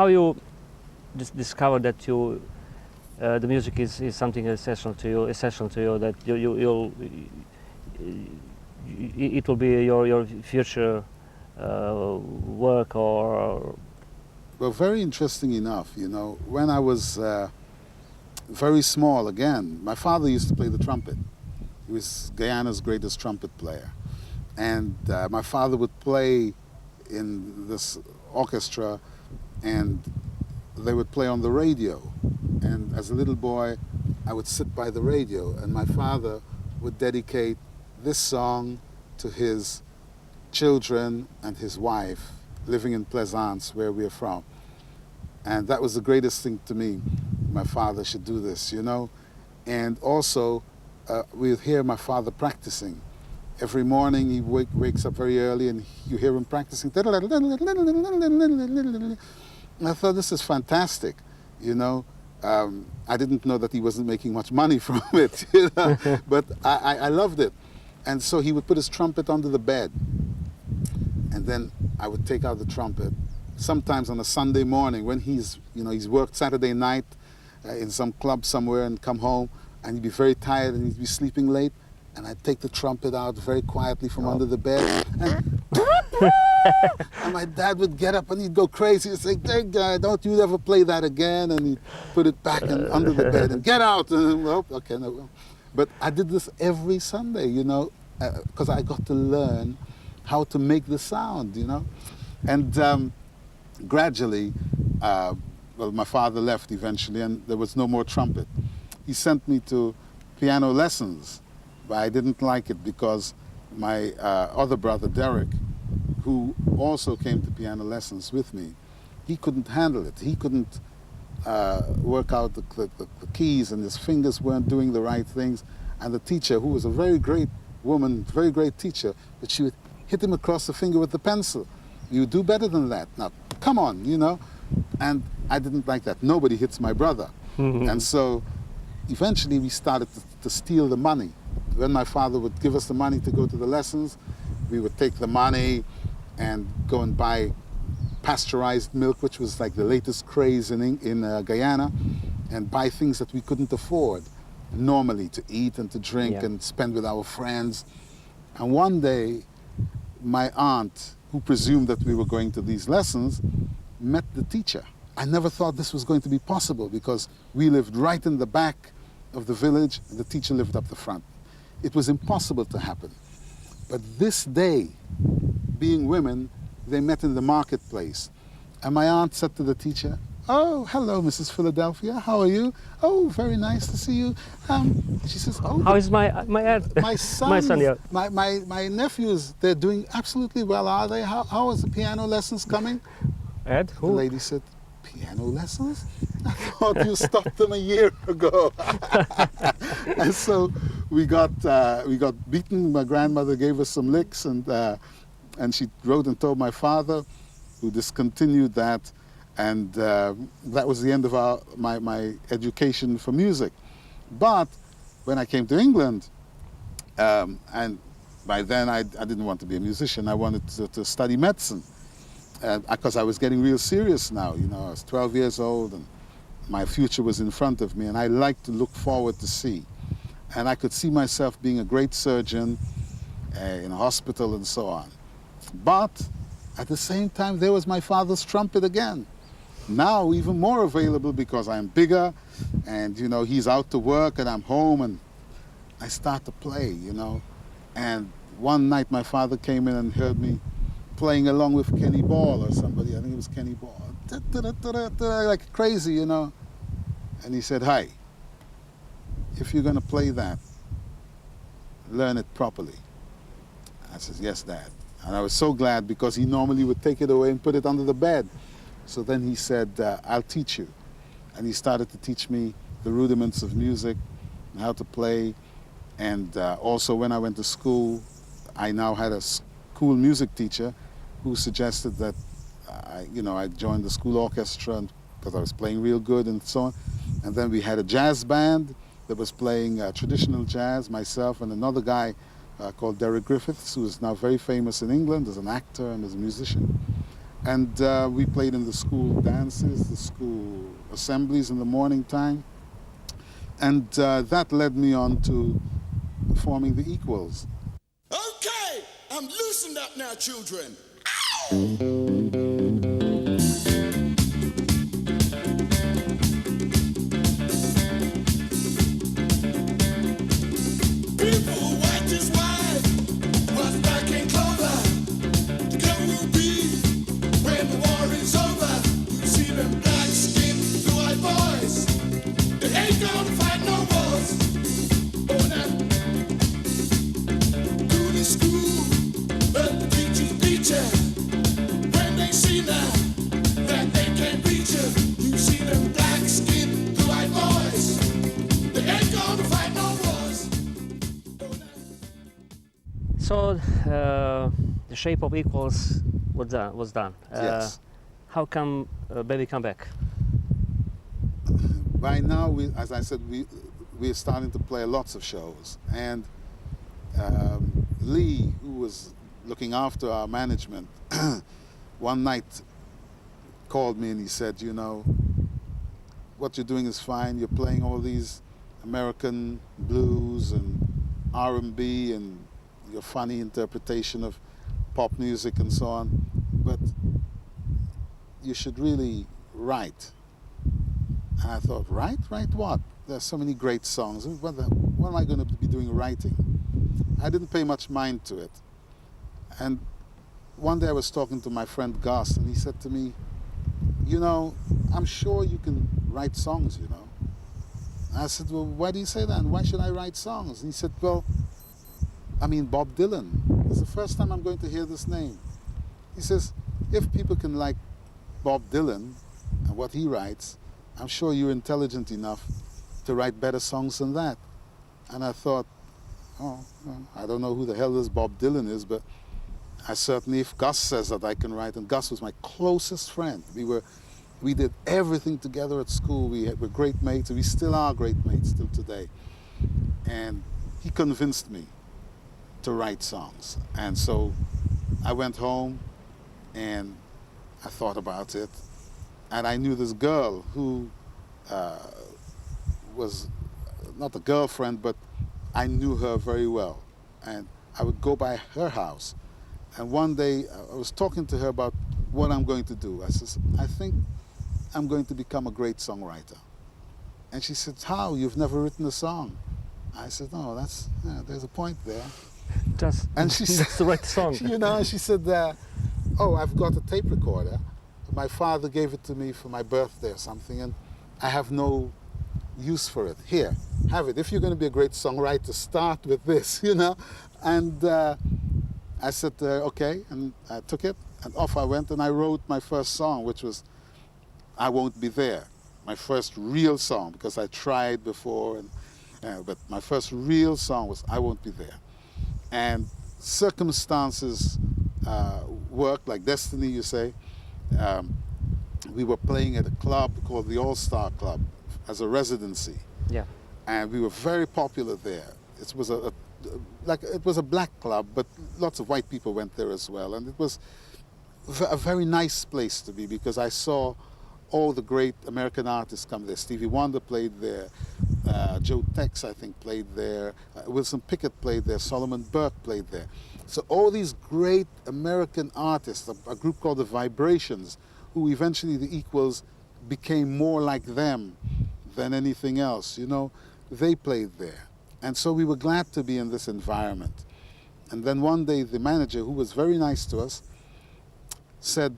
how you discovered that the music is something essential to you, that it will be your future work or... Well, very interesting enough, you know, when I was very small, again, my father used to play the trumpet. He was Guyana's greatest trumpet player. And my father would play in this orchestra, and they would play on the radio. And as a little boy, I would sit by the radio, and my father would dedicate this song to his children and his wife living in Plaisance, where we're from. And that was the greatest thing to me. My father should do this, you know. And also, we'd hear my father practicing. Every morning he wakes up very early and you hear him practicing. And I thought, this is fantastic, you know. I didn't know that he wasn't making much money from it, you know? But I loved it. And so he would put his trumpet under the bed. And then I would take out the trumpet. Sometimes on a Sunday morning when he's worked Saturday night in some club somewhere and come home, and he'd be very tired and he'd be sleeping late, and I'd take the trumpet out very quietly from under the bed, and, and my dad would get up and he'd go crazy. He'd say, "Hey, guy, don't you ever play that again?" And he'd put it back under the bed and get out. And, oh, okay, no. But I did this every Sunday, you know, because I got to learn how to make the sound, you know. And gradually, well, my father left eventually, and there was no more trumpet. He sent me to piano lessons, but I didn't like it because my other brother, Derek, who also came to piano lessons with me, he couldn't handle it. He couldn't work out the keys, and his fingers weren't doing the right things. And the teacher, who was a very great woman, very great teacher, but she would hit him across the finger with the pencil. "You do better than that. Now, come on," you know. And I didn't like that. Nobody hits my brother. And so eventually we started to steal the money. When my father would give us the money to go to the lessons, we would take the money and go and buy pasteurized milk, which was like the latest craze in Guyana, and buy things that we couldn't afford normally to eat and to drink and spend with our friends. And one day, my aunt, who presumed that we were going to these lessons, met the teacher. I never thought this was going to be possible because we lived right in the back of the village and the teacher lived up the front. It was impossible to happen. But this day, being women, they met in the marketplace. And my aunt said to the teacher, "Oh, hello, Mrs. Philadelphia. How are you? Oh, very nice to see you." She says, "Oh, how is my my son, yeah. my nephews, they're doing absolutely well, are they? How is the piano lessons coming?" Ed, who? The lady said, "Piano lessons? I thought you stopped them a year ago." And so we got beaten. My grandmother gave us some licks, and she wrote and told my father, who discontinued that. And that was the end of my education for music. But when I came to England, and by then I didn't want to be a musician, I wanted to study medicine. Because I was getting real serious now, you know, I was 12 years old and my future was in front of me, and I liked to look forward to see. And I could see myself being a great surgeon in a hospital and so on. But at the same time, there was my father's trumpet again. Now even more available because I'm bigger and, you know, he's out to work and I'm home, and I start to play, you know. And one night my father came in and heard me playing along with Kenny Ball or somebody. I think it was Kenny Ball. Like crazy, you know. And he said, "Hi, if you're going to play that, learn it properly." I said, "Yes, Dad." And I was so glad because he normally would take it away and put it under the bed. So then he said, "I'll teach you." And he started to teach me the rudiments of music and how to play. And also when I went to school, I now had a school music teacher who suggested that I joined the school orchestra because I was playing real good and so on. And then we had a jazz band that was playing traditional jazz, myself and another guy called Derek Griffiths, who is now very famous in England as an actor and as a musician. And we played in the school dances, the school assemblies in the morning time. And that led me on to forming the Equals. Okay, I'm loosened up now, children. Ow! So the shape of Equals was done. Yes. How come Baby Come Back? By now, as I said, we are starting to play lots of shows. And Lee, who was looking after our management, one night called me and he said, you know, what you're doing is fine. You're playing all these American blues and R&B and your funny interpretation of pop music and so on, but you should really write. And I thought, write what? There's so many great songs. What am I going to be doing writing? I didn't pay much mind to it. And one day I was talking to my friend Gus, and he said to me, you know, I'm sure you can write songs, you know. I said, well, why do you say that? And why should I write songs? And he said, well, I mean, Bob Dylan. It's the first time I'm going to hear this name. He says, if people can like Bob Dylan and what he writes, I'm sure you're intelligent enough to write better songs than that. And I thought, oh, well, I don't know who the hell this Bob Dylan is, but I certainly, if Gus says that I can write, and Gus was my closest friend. We did everything together at school. We're great mates, and we still are great mates till today. And he convinced me to write songs. And so I went home and I thought about it. And I knew this girl who was not a girlfriend, but I knew her very well. And I would go by her house. And one day I was talking to her about what I'm going to do. I said, I think I'm going to become a great songwriter. And she said, how? You've never written a song. I said, no, there's a point there. And she said, to write the song. You know, she said, oh, I've got a tape recorder. My father gave it to me for my birthday or something, and I have no use for it. Here, have it. If you're going to be a great songwriter, start with this, you know. And I said, okay, and I took it, and off I went, and I wrote my first song, which was I Won't Be There. My first real song, because I tried before, but my first real song was I Won't Be There. And circumstances worked, like destiny, you say. We were playing at a club called the All-Star Club as a residency. Yeah. And we were very popular there. It was it was a black club, but lots of white people went there as well. And it was a very nice place to be, because I saw all the great American artists come there. Stevie Wonder played there. Joe Tex, I think, played there. Wilson Pickett played there. Solomon Burke played there. So all these great American artists, a group called the Vibrations, who eventually the Equals became more like them than anything else, you know, they played there. And so we were glad to be in this environment. And then one day the manager, who was very nice to us, said,